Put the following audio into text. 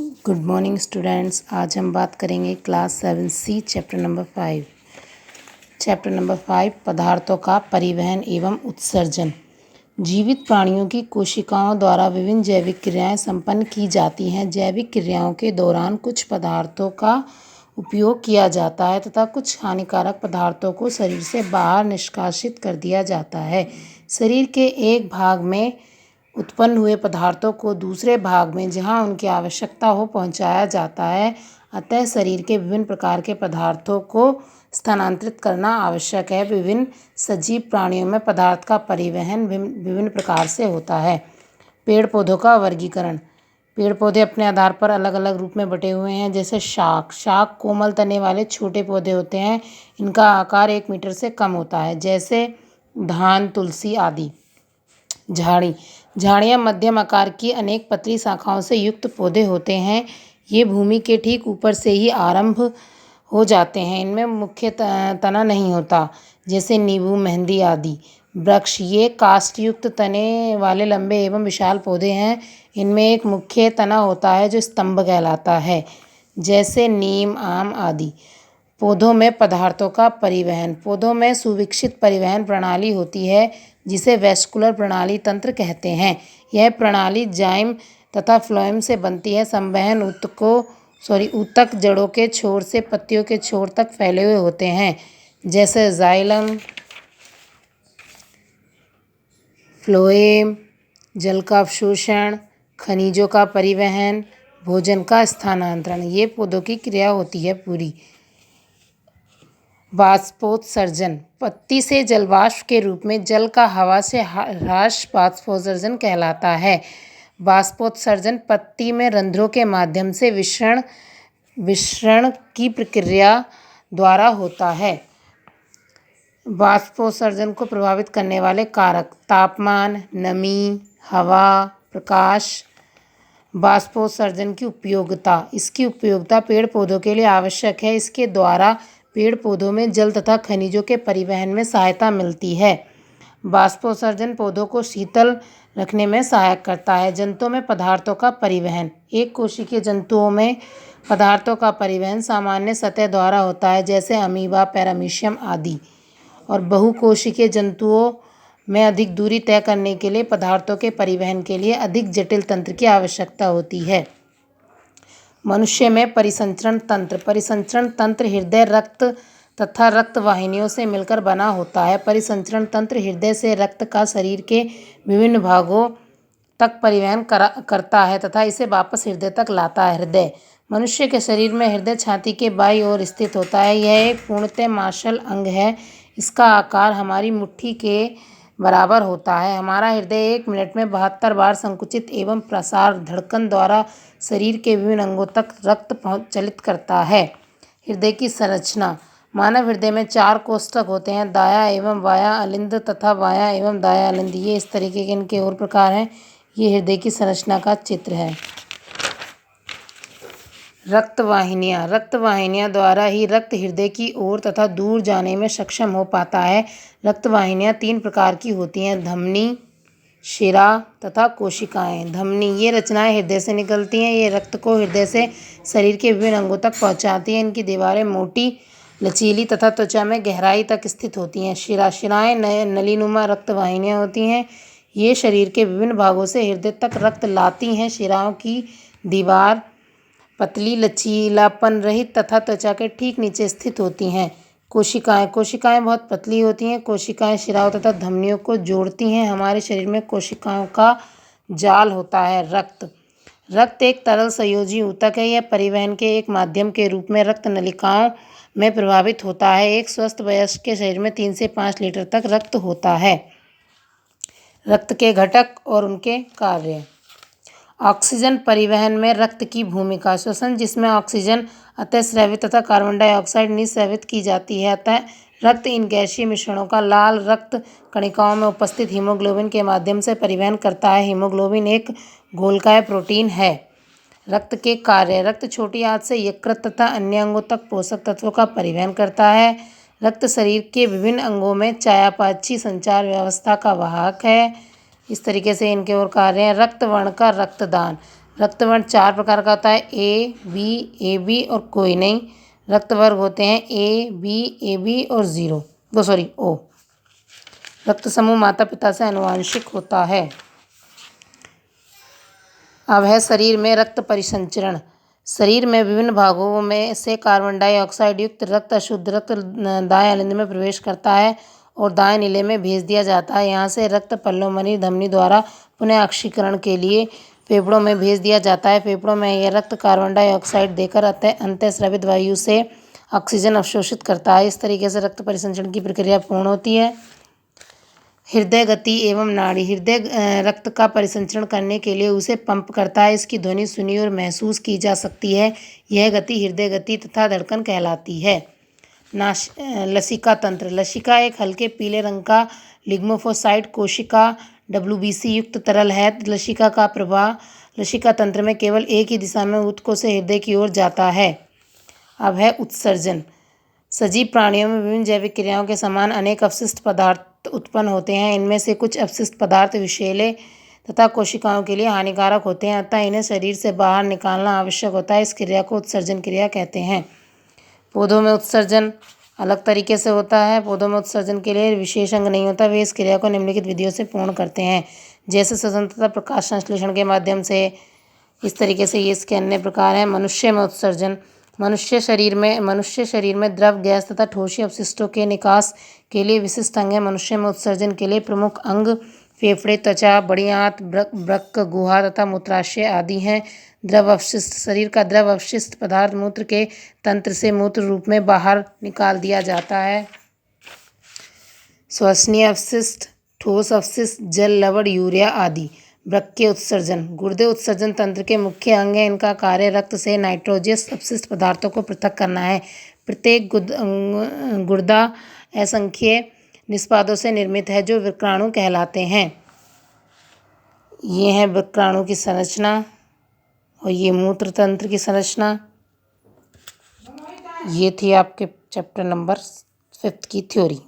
Good morning students. आज हम बात करेंगे क्लास 7C चैप्टर नंबर 5 पदार्थों का परिवहन एवं उत्सर्जन। जीवित प्राणियों की कोशिकाओं द्वारा विभिन्न जैविक क्रियाएं संपन्न की जाती हैं। जैविक क्रियाओं के दौरान कुछ पदार्थों का उपयोग किया जाता है तथा कुछ हानिकारक पदार्थों को शरीर से बाहर निष्कासित कर दिया जाता है। शरीर के एक भाग में उत्पन्न हुए पदार्थों को दूसरे भाग में जहां उनकी आवश्यकता हो पहुंचाया जाता है। अतः शरीर के विभिन्न प्रकार के पदार्थों को स्थानांतरित करना आवश्यक है। विभिन्न सजीव प्राणियों में पदार्थ का परिवहन विभिन्न प्रकार से होता है। पेड़ पौधों का वर्गीकरण। पेड़ पौधे अपने आधार पर अलग अलग रूप में बटे हुए हैं। जैसे शाक कोमल तने वाले छोटे पौधे होते हैं। इनका आकार 1 मीटर से कम होता है, जैसे धान, तुलसी आदि। झाड़ियाँ मध्यम आकार की अनेक पतली शाखाओं से युक्त पौधे होते हैं। ये भूमि के ठीक ऊपर से ही आरंभ हो जाते हैं। इनमें मुख्य तना नहीं होता, जैसे नींबू, मेहंदी आदि। वृक्ष ये काष्ठयुक्त तने वाले लंबे एवं विशाल पौधे हैं। इनमें एक मुख्य तना होता है जो स्तंभ कहलाता है, जैसे नीम, आम आदि। पौधों में पदार्थों का परिवहन। पौधों में सुविकसित परिवहन प्रणाली होती है, जिसे वैस्कुलर प्रणाली तंत्र कहते हैं। यह प्रणाली जाइम तथा फ्लोएम से बनती है। संवहन ऊतक जड़ों के छोर से पत्तियों के छोर तक फैले हुए होते हैं, जैसे जाइलम, फ्लोएम। जल का अवशोषण, खनिजों का परिवहन, भोजन का स्थानांतरण, ये पौधों की क्रिया होती है पूरी। वाष्पोत्सर्जन। पत्ती से जलवाष्प के रूप में जल का हवा से ह्रास वाष्पोत्सर्जन कहलाता है। वाष्पोत्सर्जन पत्ती में रंध्रों के माध्यम से विसरण की प्रक्रिया द्वारा होता है। वाष्पोत्सर्जन को प्रभावित करने वाले कारक: तापमान, नमी, हवा, प्रकाश। वाष्पोत्सर्जन की उपयोगिता। इसकी उपयोगिता पेड़ पौधों के लिए आवश्यक है। इसके द्वारा पेड़ पौधों में जल तथा खनिजों के परिवहन में सहायता मिलती है। वाष्पोत्सर्जन पौधों को शीतल रखने में सहायक करता है। जंतुओं में पदार्थों का परिवहन। एक कोशिकीय जंतुओं में पदार्थों का परिवहन सामान्य सतह द्वारा होता है, जैसे अमीबा, पैरामीशियम आदि। और बहुकोशिकीय जंतुओं में अधिक दूरी तय करने के लिए पदार्थों के परिवहन के लिए अधिक जटिल तंत्र की आवश्यकता होती है। मनुष्य में परिसंचरण तंत्र। परिसंचरण तंत्र हृदय, रक्त तथा रक्त वाहिनियों से मिलकर बना होता है। परिसंचरण तंत्र हृदय से रक्त का शरीर के विभिन्न भागों तक परिवहन करता है तथा इसे वापस हृदय तक लाता है। हृदय। मनुष्य के शरीर में हृदय छाती के बाईं ओर स्थित होता है। यह एक पूर्णतः मांसल अंग है। इसका आकार हमारी मुट्ठी के बराबर होता है। हमारा हृदय 1 मिनट में 72 बार संकुचित एवं प्रसार धड़कन द्वारा शरीर के विभिन्न अंगों तक रक्त चलित करता है। हृदय की संरचना। मानव हृदय में 4 कोष्ठक होते हैं: दायां एवं बायां अलिंद तथा बायां एवं दायां अलिंद। ये इस तरीके के इनके और प्रकार हैं। ये हृदय की संरचना का चित्र है। रक्तवाहिनियाँ। रक्तवाहिनियाँ द्वारा ही रक्त हृदय की ओर तथा दूर जाने में सक्षम हो पाता है। रक्तवाहिनियाँ 3 प्रकार की होती हैं: धमनी, शिरा तथा कोशिकाएं। धमनी। ये रचनाएं हृदय से निकलती हैं। ये रक्त को हृदय से शरीर के विभिन्न अंगों तक पहुंचाती हैं। इनकी दीवारें मोटी, लचीली तथा त्वचा में गहराई तक स्थित होती हैं। शिराएं नलीनुमा रक्तवाहिनियाँ होती हैं। ये शरीर के विभिन्न भागों से हृदय तक रक्त लाती हैं। शिराओं की दीवार पतली, लचीलापन रहित तथा त्वचा के ठीक नीचे स्थित होती हैं। कोशिकाएं बहुत पतली होती हैं। कोशिकाएं शिराओं तथा धमनियों को जोड़ती हैं। हमारे शरीर में कोशिकाओं का जाल होता है। रक्त एक तरल संयोजी ऊतक है। यह परिवहन के एक माध्यम के रूप में रक्त नलिकाओं में प्रवाहित होता है। एक स्वस्थ वयस्क के शरीर में 3 से 5 लीटर तक रक्त होता है। रक्त के घटक और उनके कार्य। ऑक्सीजन परिवहन में रक्त की भूमिका। श्वसन, जिसमें ऑक्सीजन अतिस्रावित तथा कार्बन डाइऑक्साइड निस्रावित की जाती है। अतः रक्त इन गैसीय मिश्रणों का लाल रक्त कणिकाओं में उपस्थित हीमोग्लोबिन के माध्यम से परिवहन करता है। हीमोग्लोबिन एक गोलकाय प्रोटीन है। रक्त के कार्य। रक्त छोटी आंत से यकृत तथा अन्य अंगों तक पोषक तत्वों का परिवहन करता है। रक्त शरीर के विभिन्न अंगों में चयापचयी संचार व्यवस्था का वाहक है। इस तरीके से इनके और कार्य हैं। रक्त वर्ण का रक्तदान। रक्त वर्ण 4 प्रकार का होता है, ए, बी, ए बी और कोई नहीं। रक्त वर्ग होते हैं ए, बी, ए बी और ओ। रक्त समूह माता पिता से आनुवांशिक होता है। अब है शरीर में रक्त परिसंचरण। शरीर में विभिन्न भागों में से कार्बन डाइऑक्साइड युक्त रक्त अशुद्ध रक्त दाएं अलिंद में प्रवेश करता है और दाएं नीले में भेज दिया जाता है। यहाँ से रक्त पल्मोनरी धमनी द्वारा पुनः ऑक्सीकरण के लिए फेफड़ों में भेज दिया जाता है। फेफड़ों में यह रक्त कार्बन डाइऑक्साइड देकर अंतःस्रावित वायु से ऑक्सीजन अवशोषित करता है। इस तरीके से रक्त परिसंचरण की प्रक्रिया पूर्ण होती है। हृदय गति एवं नाड़ी। हृदय रक्त का परिसंचरण करने के लिए उसे पंप करता है। इसकी ध्वनि सुनी और महसूस की जा सकती है। यह गति हृदय गति तथा धड़कन कहलाती है। लसिका तंत्र। लसिका एक हल्के पीले रंग का लिग्नोफोसाइट कोशिका WBC युक्त तरल है। लसिका का प्रवाह लसिका तंत्र में केवल एक ही दिशा में ऊतकों से हृदय की ओर जाता है। अब है उत्सर्जन। सजीव प्राणियों में विभिन्न जैविक क्रियाओं के समान अनेक अपशिष्ट पदार्थ उत्पन्न होते हैं। इनमें से कुछ अपशिष्ट पदार्थ विषैले तथा कोशिकाओं के लिए हानिकारक होते हैं, अतः इन्हें शरीर से बाहर निकालना आवश्यक होता है। इस क्रिया को उत्सर्जन क्रिया कहते हैं। पौधों में उत्सर्जन अलग तरीके से होता है। पौधों में उत्सर्जन के लिए विशेष अंग नहीं होता। वे इस क्रिया को निम्नलिखित विधियों से पूर्ण करते हैं, जैसे श्वसन तथा प्रकाश संश्लेषण के माध्यम से। इस तरीके से ये इसके अन्य प्रकार हैं। मनुष्य में उत्सर्जन। मनुष्य शरीर में द्रव गैस तथा ठोसी अपशिष्टों के निकास के लिए विशिष्ट अंग है। मनुष्य में उत्सर्जन के लिए प्रमुख अंग फेफड़े, त्वचा, बड़ी आंत, वृक्क, गुहा तथा मूत्राशय आदि हैं। द्रव अपशिष्ट। शरीर का द्रव अपशिष्ट पदार्थ मूत्र के तंत्र से मूत्र रूप में बाहर निकाल दिया जाता है। श्वसनीय अपशिष्ट, ठोस अपशिष्ट, जल, लवण, यूरिया आदि। वृक्क के उत्सर्जन। गुर्दे उत्सर्जन तंत्र के मुख्य अंग हैं। इनका कार्य रक्त से नाइट्रोजियस अपशिष्ट पदार्थों को पृथक करना है। प्रत्येक गुर्दा असंख्य निष्पादों से निर्मित है, जो वृक्काणु कहलाते हैं। ये है वृक्काणु की संरचना और ये मूत्र तंत्र की संरचना। ये थी आपके चैप्टर नंबर 5 की थ्योरी।